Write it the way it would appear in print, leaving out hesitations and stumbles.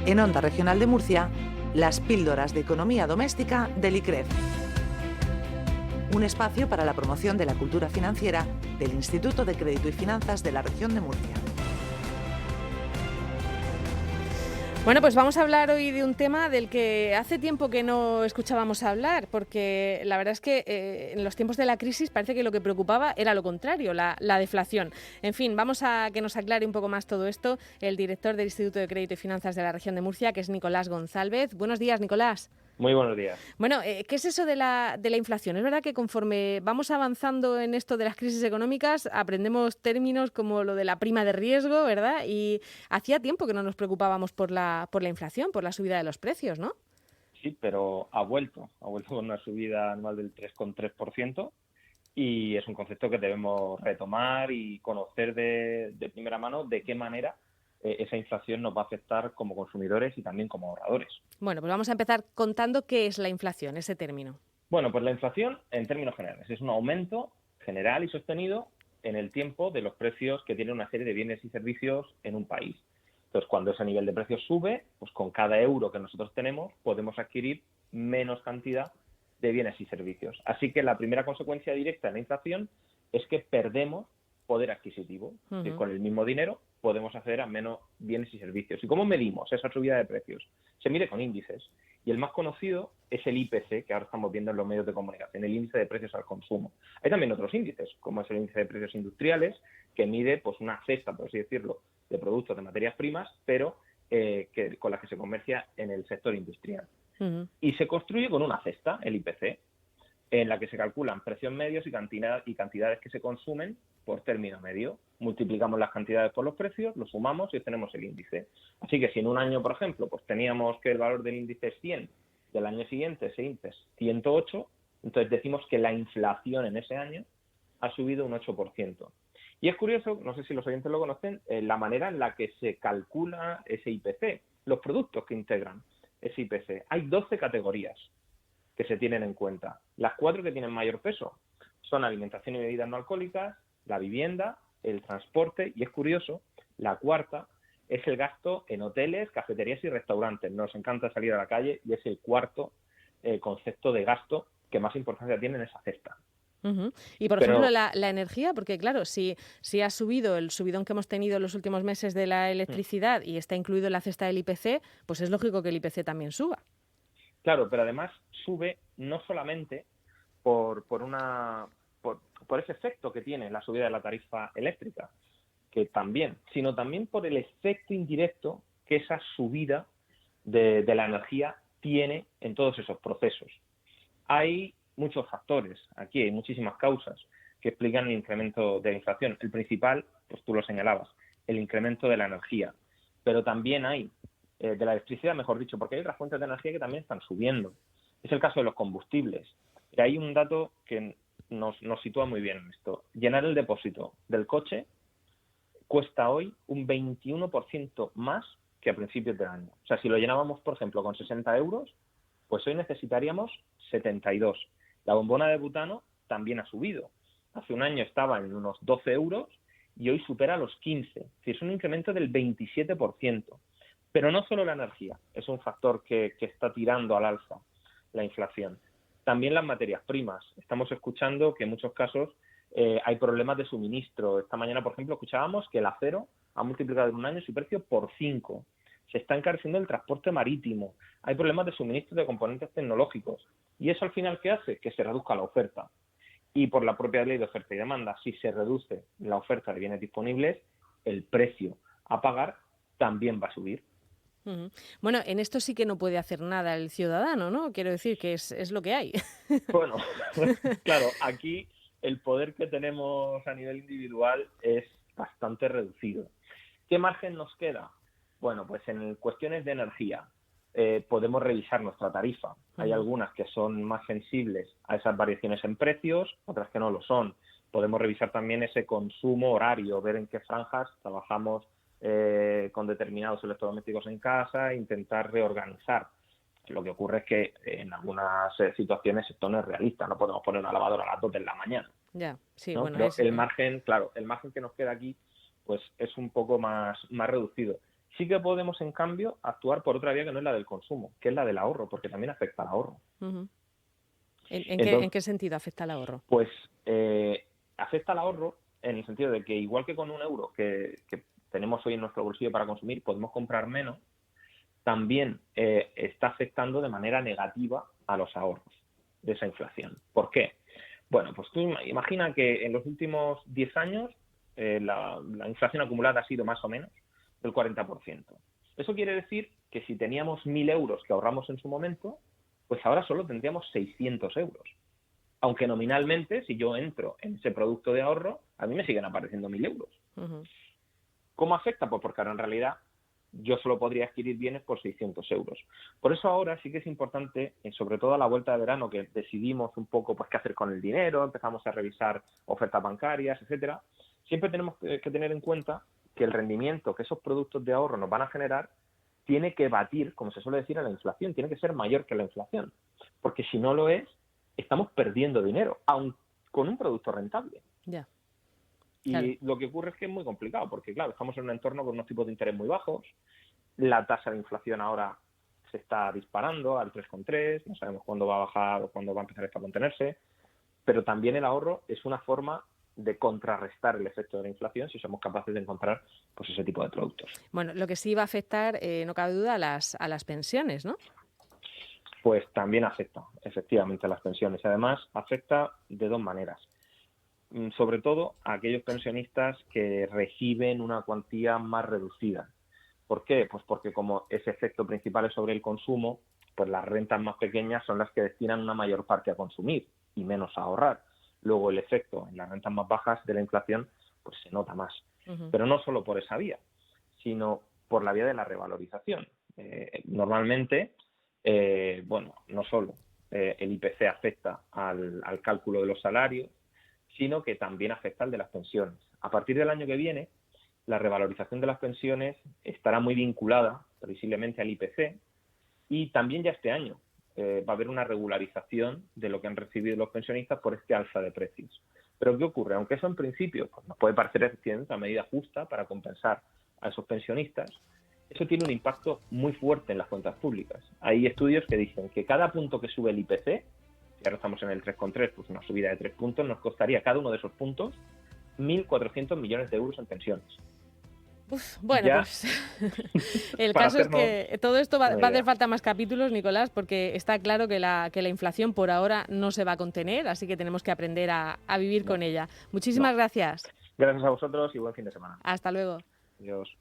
En Onda Regional de Murcia, las píldoras de economía doméstica del ICREF. Un espacio para la promoción de la cultura financiera del Instituto de Crédito y Finanzas de la región de Murcia. Bueno, pues vamos a hablar hoy de un tema del que hace tiempo que no escuchábamos hablar, porque la verdad es que en los tiempos de la crisis parece que lo que preocupaba era lo contrario, la deflación. En fin, vamos a que nos aclare un poco más todo esto el director del Instituto de Crédito y Finanzas de la región de Murcia, que es Nicolás González. Buenos días, Nicolás. Muy buenos días. Bueno, ¿qué es eso de la inflación? Es verdad que conforme vamos avanzando en esto de las crisis económicas, aprendemos términos como lo de la prima de riesgo, ¿verdad? Y hacía tiempo que no nos preocupábamos por la inflación, por la subida de los precios, ¿no? Sí, pero ha vuelto con una subida anual del 3,3% y es un concepto que debemos retomar y conocer de primera mano de qué manera esa inflación nos va a afectar como consumidores y también como ahorradores. Bueno, pues vamos a empezar contando qué es la inflación, ese término. Bueno, pues la inflación, en términos generales, es un aumento general y sostenido en el tiempo de los precios que tienen una serie de bienes y servicios en un país. Entonces, cuando ese nivel de precios sube, pues con cada euro que nosotros tenemos podemos adquirir menos cantidad de bienes y servicios. Así que la primera consecuencia directa de la inflación es que perdemos poder adquisitivo. Es decir, con el mismo dinero podemos acceder a menos bienes y servicios. ¿Y cómo medimos esa subida de precios? Se mide con índices. Y el más conocido es el IPC, que ahora estamos viendo en los medios de comunicación, el índice de precios al consumo. Hay también otros índices, como es el índice de precios industriales, que mide pues una cesta, por así decirlo, de productos de materias primas, pero con las que se comercia en el sector industrial. Y se construye con una cesta, el IPC, en la que se calculan precios medios y cantidades que se consumen por término medio. Multiplicamos las cantidades por los precios, los sumamos y obtenemos el índice. Así que si en un año, por ejemplo, pues teníamos que el valor del índice es 100, del año siguiente ese índice es 108, entonces decimos que la inflación en ese año ha subido un 8%. Y es curioso, no sé si los oyentes lo conocen, la manera en la que se calcula ese IPC, los productos que integran ese IPC. Hay 12 categorías que se tienen en cuenta. Las 4 que tienen mayor peso son alimentación y bebidas no alcohólicas, la vivienda, el transporte y, es curioso, la cuarta es el gasto en hoteles, cafeterías y restaurantes. Nos encanta salir a la calle y es el cuarto concepto de gasto que más importancia tiene en esa cesta. Y, por ejemplo, la energía, porque claro, si ha subido el subidón que hemos tenido en los últimos meses de la electricidad y está incluido en la cesta del IPC, pues es lógico que el IPC también suba. Claro, pero además sube no solamente por ese efecto que tiene la subida de la tarifa eléctrica, que también, sino también por el efecto indirecto que esa subida de la energía tiene en todos esos procesos. Hay muchos factores, aquí hay muchísimas causas que explican el incremento de la inflación. El principal, pues tú lo señalabas, el incremento de la energía, pero también hay de la electricidad, mejor dicho, porque hay otras fuentes de energía que también están subiendo. Es el caso de los combustibles. Y hay un dato que nos sitúa muy bien en esto. Llenar el depósito del coche cuesta hoy un 21% más que a principios del año. O sea, si lo llenábamos, por ejemplo, con 60 euros, pues hoy necesitaríamos 72. La bombona de butano también ha subido. Hace un año estaba en unos 12 euros y hoy supera los 15. Es decir, es un incremento del 27%. Pero no solo la energía es un factor que está tirando al alza la inflación. También las materias primas. Estamos escuchando que en muchos casos hay problemas de suministro. Esta mañana, por ejemplo, escuchábamos que el acero ha multiplicado en un año su precio por 5. Se está encareciendo el transporte marítimo. Hay problemas de suministro de componentes tecnológicos. ¿Y eso al final qué hace? Que se reduzca la oferta. Y por la propia ley de oferta y demanda, si se reduce la oferta de bienes disponibles, el precio a pagar también va a subir. Bueno, en esto sí que no puede hacer nada el ciudadano, ¿no? Quiero decir que es lo que hay. Bueno, claro, aquí el poder que tenemos a nivel individual es bastante reducido. ¿Qué margen nos queda? Bueno, pues en cuestiones de energía podemos revisar nuestra tarifa. Hay algunas que son más sensibles a esas variaciones en precios, otras que no lo son. Podemos revisar también ese consumo horario, ver en qué franjas trabajamos con determinados electrodomésticos en casa, intentar reorganizar. Lo que ocurre es que en algunas situaciones esto no es realista, no podemos poner una lavadora a las 2 de la mañana. Ya, sí, ¿no? bueno, Pero el margen que nos queda aquí pues es un poco más reducido. Sí que podemos, en cambio, actuar por otra vía que no es la del consumo, que es la del ahorro, porque también afecta al ahorro. Uh-huh. Entonces, ¿En qué sentido afecta al ahorro? Pues afecta al ahorro en el sentido de que igual que con un euro que tenemos hoy en nuestro bolsillo para consumir, podemos comprar menos, también está afectando de manera negativa a los ahorros de esa inflación. ¿Por qué? Bueno, pues tú imagina que en los últimos 10 años la inflación acumulada ha sido más o menos del 40%. Eso quiere decir que si teníamos 1.000 euros que ahorramos en su momento, pues ahora solo tendríamos 600 euros. Aunque nominalmente, si yo entro en ese producto de ahorro, a mí me siguen apareciendo 1.000 euros. Uh-huh. ¿Cómo afecta? Pues porque ahora en realidad yo solo podría adquirir bienes por 600 euros. Por eso ahora sí que es importante, sobre todo a la vuelta de verano, que decidimos un poco pues qué hacer con el dinero, empezamos a revisar ofertas bancarias, etcétera. Siempre tenemos que tener en cuenta que el rendimiento que esos productos de ahorro nos van a generar tiene que batir, como se suele decir, a la inflación, tiene que ser mayor que la inflación. Porque si no lo es, estamos perdiendo dinero, aun con un producto rentable. Ya. Y claro, lo que ocurre es que es muy complicado, porque claro, estamos en un entorno con unos tipos de interés muy bajos, la tasa de inflación ahora se está disparando al 3,3, no sabemos cuándo va a bajar o cuándo va a empezar esto a contenerse, pero también el ahorro es una forma de contrarrestar el efecto de la inflación si somos capaces de encontrar pues ese tipo de productos. Bueno, lo que sí va a afectar, no cabe duda, a las pensiones, ¿no? Pues también afecta efectivamente a las pensiones. Y además afecta de dos maneras. Sobre todo a aquellos pensionistas que reciben una cuantía más reducida. ¿Por qué? Pues porque como ese efecto principal es sobre el consumo, pues las rentas más pequeñas son las que destinan una mayor parte a consumir y menos a ahorrar. Luego el efecto en las rentas más bajas de la inflación pues se nota más. Uh-huh. Pero no solo por esa vía, sino por la vía de la revalorización. Normalmente, no solo el IPC afecta al cálculo de los salarios, sino que también afecta al de las pensiones. A partir del año que viene, la revalorización de las pensiones estará muy vinculada previsiblemente al IPC y también ya este año va a haber una regularización de lo que han recibido los pensionistas por este alza de precios. Pero ¿qué ocurre? Aunque eso en principio pues, nos puede parecer efectivamente una medida justa para compensar a esos pensionistas, eso tiene un impacto muy fuerte en las cuentas públicas. Hay estudios que dicen que cada punto que sube el IPC, si ahora estamos en el 3,3, pues una subida de 3 puntos, nos costaría cada uno de esos puntos 1.400 millones de euros en pensiones. Bueno, ya, pues el caso es que todo esto va a hacer falta más capítulos, Nicolás, porque está claro que la inflación por ahora no se va a contener, así que tenemos que aprender a vivir con ella. Muchísimas gracias. Gracias a vosotros y buen fin de semana. Hasta luego. Adiós.